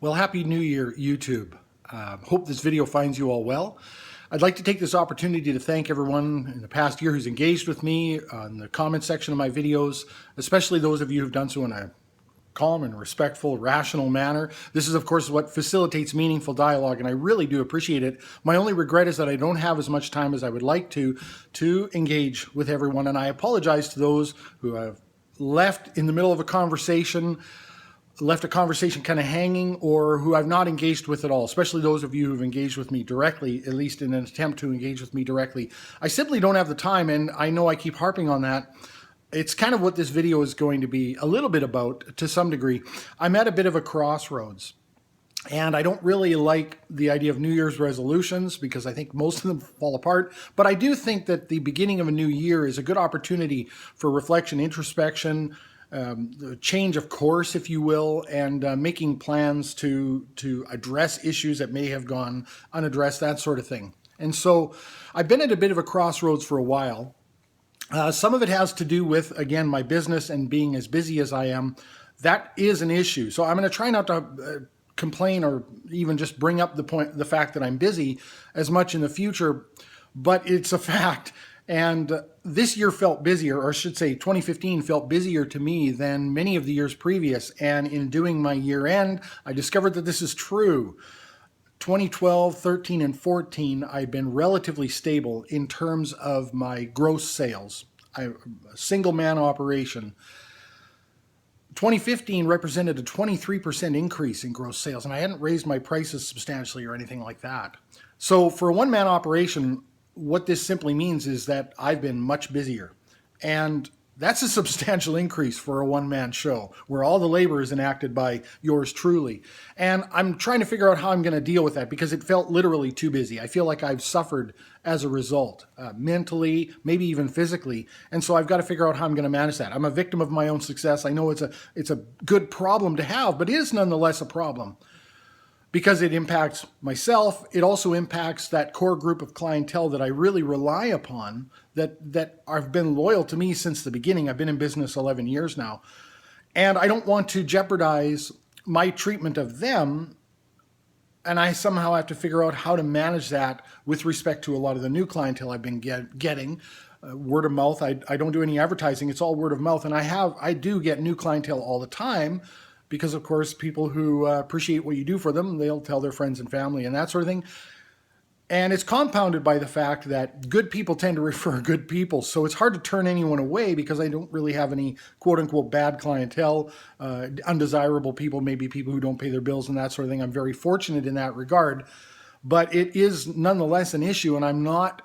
Well, Happy New Year, YouTube. Hope this video finds you all well. I'd like to take this opportunity to thank everyone in the past year who's engaged with me on the comment section of my videos, especially those of you who've done so in a calm and respectful, rational manner. This is, of course, what facilitates meaningful dialogue, and I really do appreciate it. My only regret is that I don't have as much time as I would like to engage with everyone, and I apologize to those who have left in the middle of a conversation, left a conversation kind of hanging, or who I've not engaged with at all, especially those of you who've engaged with me directly, at least in an attempt to engage with me directly. I simply don't have the time, and I know I keep harping on that. It's kind of what this video is going to be a little bit about to some degree. I'm at a bit of a crossroads, and I don't really like the idea of New Year's resolutions because I think most of them fall apart. But I do think that the beginning of a new year is a good opportunity for reflection, introspection, change of course, if you will, and making plans to address issues that may have gone unaddressed, that sort of thing. And so I've been at a bit of a crossroads for a while. Some of it has to do with, again, my business and being as busy as I am. That is an issue. So I'm going to try not to complain or even just bring up the fact that I'm busy as much in the future, but it's a fact. And this year felt busier, or I should say 2015 felt busier to me than many of the years previous. And in doing my year end, I discovered that this is true. 2012, 13, and 14, I've been relatively stable in terms of my gross sales. A single man operation. 2015 represented a 23% increase in gross sales, and I hadn't raised my prices substantially or anything like that. So for a one-man operation, what this simply means is that I've been much busier. And that's a substantial increase for a one-man show where all the labor is enacted by yours truly. And I'm trying to figure out how I'm going to deal with that because it felt literally too busy. I feel like I've suffered as a result, mentally, maybe even physically. And so I've got to figure out how I'm going to manage that. I'm a victim of my own success. I know it's a good problem to have, but it is nonetheless a problem because it impacts myself. It also impacts that core group of clientele that I really rely upon, that have been loyal to me since the beginning. I've been in business 11 years now. And I don't want to jeopardize my treatment of them. And I somehow have to figure out how to manage that with respect to a lot of the new clientele I've been getting. Word of mouth. I don't do any advertising. It's all word of mouth. And I do get new clientele all the time because, of course, people who appreciate what you do for them, they'll tell their friends and family and that sort of thing. And it's compounded by the fact that good people tend to refer good people. So it's hard to turn anyone away because I don't really have any quote unquote bad clientele, undesirable people, maybe people who don't pay their bills and that sort of thing. I'm very fortunate in that regard, but it is nonetheless an issue, and I'm not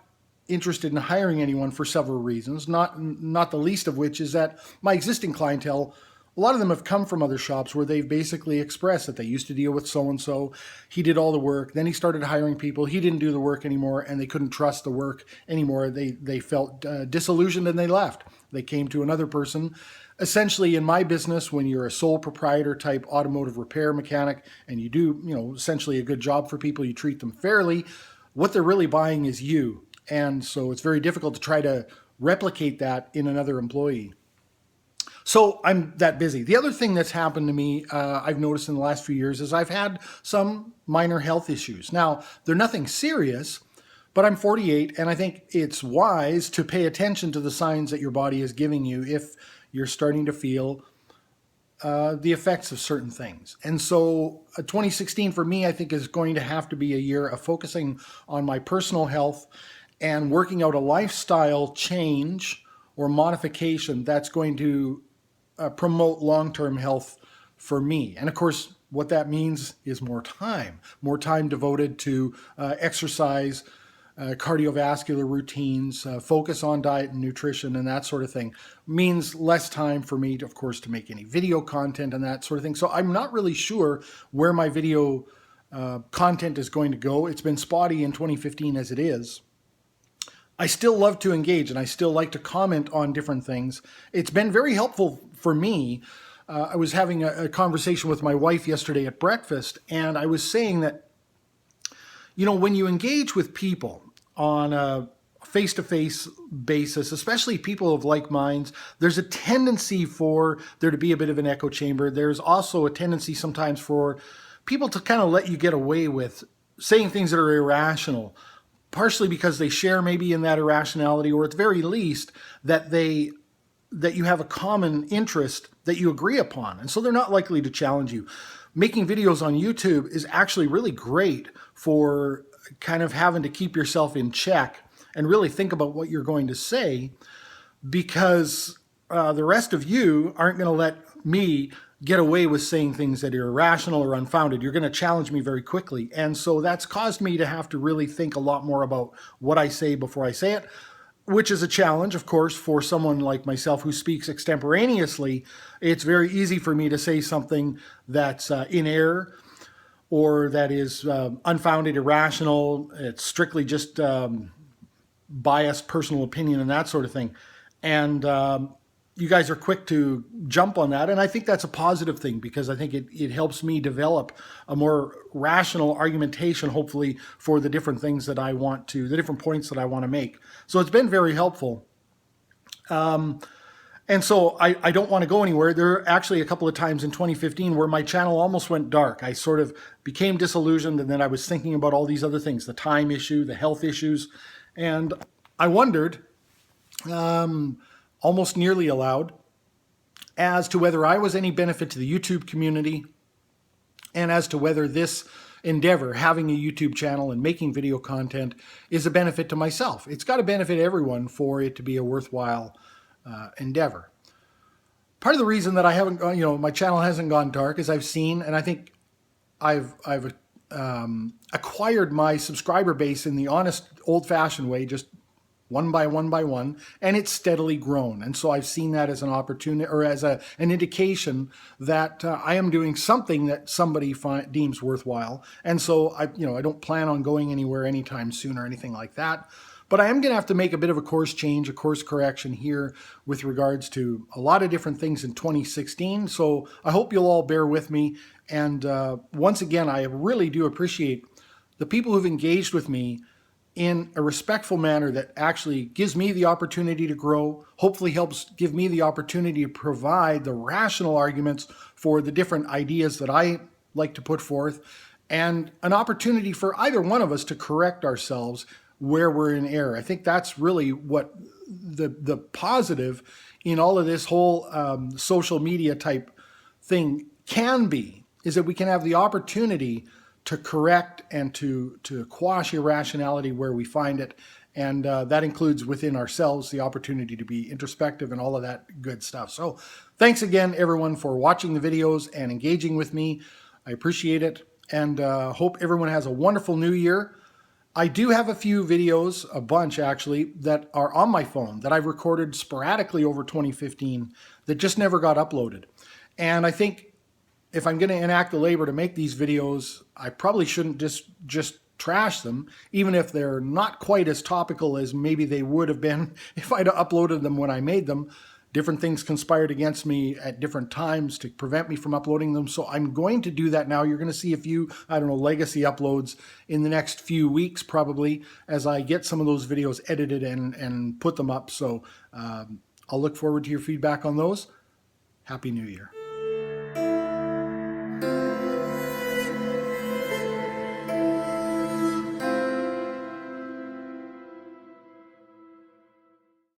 interested in hiring anyone for several reasons, not the least of which is that my existing clientele, a lot of them have come from other shops where they've basically expressed that they used to deal with so-and-so. He did all the work. Then he started hiring people. He didn't do the work anymore, and they couldn't trust the work anymore. They felt disillusioned, and they left. They came to another person. Essentially, in my business, when you're a sole proprietor type automotive repair mechanic, and you do, essentially a good job for people, you treat them fairly, what they're really buying is you. And so it's very difficult to try to replicate that in another employee. So I'm that busy. The other thing that's happened to me, I've noticed in the last few years, is I've had some minor health issues. Now, they're nothing serious, but I'm 48, and I think it's wise to pay attention to the signs that your body is giving you if you're starting to feel the effects of certain things. And so 2016 for me, I think, is going to have to be a year of focusing on my personal health and working out a lifestyle change or modification that's going to promote long-term health for me. And of course, what that means is more time devoted to exercise, cardiovascular routines, focus on diet and nutrition and that sort of thing. Means less time for me, of course, to make any video content and that sort of thing. So I'm not really sure where my video content is going to go. It's been spotty in 2015 as it is. I still love to engage, and I still like to comment on different things. It's been very helpful for me. I was having a conversation with my wife yesterday at breakfast, and I was saying that, when you engage with people on a face-to-face basis, especially people of like minds, there's a tendency for there to be a bit of an echo chamber. There's also a tendency sometimes for people to kind of let you get away with saying things that are irrational, partially because they share maybe in that irrationality, or at the very least that you have a common interest that you agree upon. And so they're not likely to challenge you. Making videos on YouTube is actually really great for kind of having to keep yourself in check and really think about what you're going to say, because the rest of you aren't going to let me get away with saying things that are irrational or unfounded. You're going to challenge me very quickly. And so that's caused me to have to really think a lot more about what I say before I say it, which is a challenge, of course, for someone like myself who speaks extemporaneously. It's very easy for me to say something that's in error, or that is unfounded, irrational. It's strictly just biased personal opinion and that sort of thing. And you guys are quick to jump on that. And I think that's a positive thing, because I think it helps me develop a more rational argumentation, hopefully, for the different things that I want to, the different points that I want to make. So it's been very helpful. And so I don't want to go anywhere. There are actually a couple of times in 2015 where my channel almost went dark. I sort of became disillusioned, and then I was thinking about all these other things, the time issue, the health issues. And I wondered, almost nearly aloud, as to whether I was any benefit to the YouTube community, and as to whether this endeavor, having a YouTube channel and making video content, is a benefit to myself. It's got to benefit everyone for it to be a worthwhile endeavor. Part of the reason that I haven't gone, my channel hasn't gone dark, is I've seen, and I think I've acquired my subscriber base in the honest, old-fashioned way, just one by one, and it's steadily grown. And so I've seen that as an opportunity, or as an indication that I am doing something that somebody deems worthwhile. And so I don't plan on going anywhere anytime soon or anything like that. But I am going to have to make a bit of a course change, a course correction here with regards to a lot of different things in 2016. So I hope you'll all bear with me. And once again, I really do appreciate the people who've engaged with me in a respectful manner that actually gives me the opportunity to grow, hopefully helps give me the opportunity to provide the rational arguments for the different ideas that I like to put forth, and an opportunity for either one of us to correct ourselves where we're in error. I think that's really what the positive in all of this whole social media type thing can be, is that we can have the opportunity to correct and to quash irrationality where we find it. And that includes within ourselves the opportunity to be introspective and all of that good stuff. So thanks again, everyone, for watching the videos and engaging with me. I appreciate it, and hope everyone has a wonderful new year. I do have a few videos, a bunch actually, that are on my phone that I've recorded sporadically over 2015 that just never got uploaded. And I think if I'm going to enact the labor to make these videos, I probably shouldn't just trash them, even if they're not quite as topical as maybe they would have been if I'd uploaded them when I made them. Different things conspired against me at different times to prevent me from uploading them. So I'm going to do that now. You're going to see a few, legacy uploads in the next few weeks, probably, as I get some of those videos edited and put them up. So I'll look forward to your feedback on those. Happy New Year.